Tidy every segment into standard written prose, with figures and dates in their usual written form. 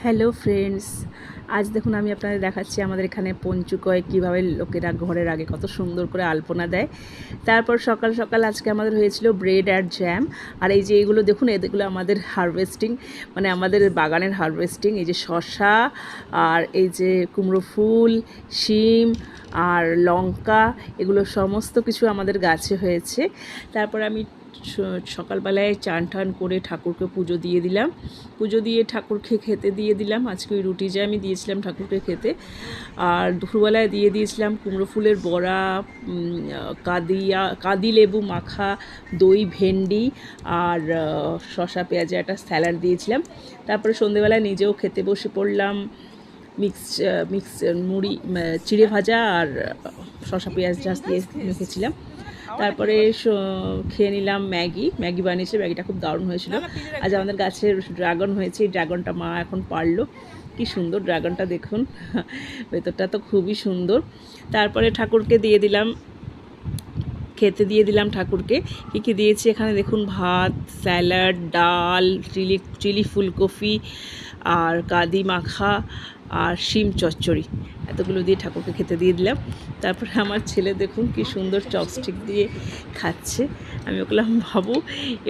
Hello friends, আজ দেখুন আমি আপনাদের দেখাচ্ছি আমাদের এখানে পঞ্চুকয় কীভাবে লোকেরা ঘরের আগে কত সুন্দর করে আলপনা দেয়। তারপর সকাল সকাল আজকে আমাদের হয়েছিল ব্রেড আর জ্যাম। আর এই যে এগুলো দেখুন, এগুলো আমাদের হারভেস্টিং, মানে আমাদের বাগানের হারভেস্টিং। এই যে শসা আর এই যে কুমড়ো ফুল, শিম আর লঙ্কা, এগুলো সমস্ত কিছু আমাদের গাছে হয়েছে। তারপর আমি সকালবেলায় চান টান করে ঠাকুরকে পুজো দিয়ে দিলাম। পুজো দিয়ে ঠাকুরকে খেতে দিয়ে দিলাম। আজকে ওই রুটি যে আমি দিয়েছিলাম ঠাকুরকে খেতে। আর দুপুরবেলায় দিয়ে দিয়েছিলাম কুমড়ো ফুলের বড়া, কাদি লেবু মাখা, দই, ভেন্ডি আর শসা পেঁয়াজের একটা স্যালাড দিয়েছিলাম। তারপরে সন্ধেবেলায় নিজেও খেতে বসে পড়লাম। মিক্স মুড়ি, চিড়ে ভাজা আর শসা পেঁয়াজ দিয়ে মেখেছিলাম। তারপরে খেয়ে নিলাম ম্যাগি বানিয়েছে। ম্যাগিটা খুব দারুণ হয়েছিল। আজ আমাদের গাছের ড্রাগন হয়েছে। এই ড্রাগনটা মা এখন পারলো। কি সুন্দর ড্রাগনটা দেখুন, ভেতরটা তো খুবই সুন্দর। তারপরে ঠাকুরকে দিয়ে দিলাম, খেতে দিয়ে দিলাম ঠাকুরকে। কী কী দিয়েছি এখানে দেখুন, ভাত, স্যালাড, ডাল, চিলি ফুলকপি আর কাদি মাখা আর শিম চচ্চড়ি, এতগুলো দিয়ে ঠাকুরকে খেতে দিয়ে দিলাম। তারপরে আমার ছেলে দেখুন কি সুন্দর চপস্টিক দিয়ে খাচ্ছে। আমি বললাম, বাবু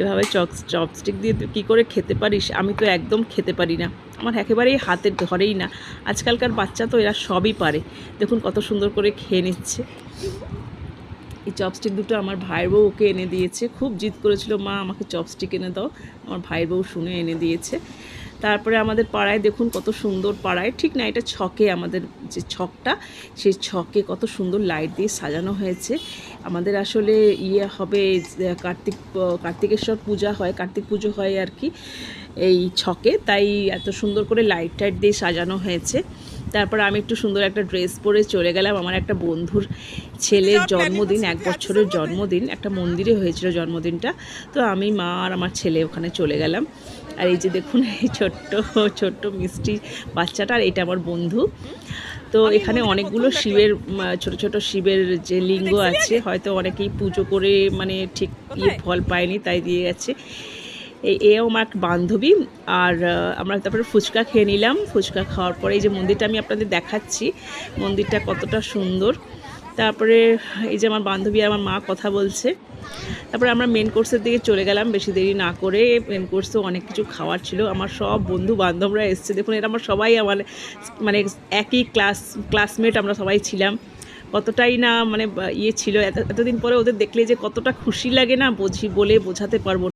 এভাবে চপস্টিক দিয়ে তুই কী করে খেতে পারিস? আমি তো একদম খেতে পারি না, আমার একেবারেই হাতের ধরেই না। আজকালকার বাচ্চা তো এরা সবই পারে। দেখুন কত সুন্দর করে খেয়ে নিচ্ছে। এই চপস্টিক দুটো আমার ভাইয়ের বউ ওকে এনে দিয়েছে। খুব জিদ করেছিল, মা আমাকে চপস্টিক এনে দাও। আমার ভাইয়ের বউ শুনে এনে দিয়েছে। তারপরে আমাদের পাড়ায় দেখুন কত সুন্দর, পাড়ায় ঠিক না, এটা ছকে, আমাদের যে ছকটা, সেই ছকে কত সুন্দর লাইট দিয়ে সাজানো হয়েছে। আমাদের আসলে হবে, কার্তিকেশ্বর পূজা হয়, কার্তিক পুজো হয় আর কি এই ছকে, তাই এত সুন্দর করে লাইট টাইট দিয়ে সাজানো হয়েছে। তারপর আমি একটু সুন্দর একটা ড্রেস পরে চলে গেলাম। আমার একটা বন্ধুর ছেলের জন্মদিন, 1 বছরের জন্মদিন, একটা মন্দিরে হয়েছিল জন্মদিনটা। তো আমি, মা আর আমার ছেলে ওখানে চলে গেলাম। আর এই যে দেখুন, এই ছোট্ট মিষ্টি বাচ্চাটা, আর এটা আমার বন্ধু। তো এখানে অনেকগুলো শিবের, ছোট শিবের যে লিঙ্গ আছে, হয়তো অনেকেই পুজো করে মানে ঠিক ফল পায়নি, তাই দিয়ে গেছে। এও আমার বান্ধবী। আর আমরা তারপরে ফুচকা খেয়ে নিলাম। ফুচকা খাওয়ার পরে এই যে মন্দিরটা আমি আপনাদের দেখাচ্ছি, মন্দিরটা কতটা সুন্দর। তারপরে এই যে আমার বান্ধবী আর আমার মা কথা বলছে। তারপরে আমরা মেন কোর্সের দিকে চলে গেলাম বেশি দেরি না করে। মেন কোর্সেও অনেক কিছু খাওয়ার ছিল। আমার সব বন্ধু বান্ধবরা এসছে, দেখুন এরা আমার সবাই আমার মানে একই ক্লাসমেট, আমরা সবাই ছিলাম। কতটাই না মানে ছিল, এতদিন পরে ওদের দেখলে যে কতটা খুশি লাগে না, বলে বোঝাতে পারবো।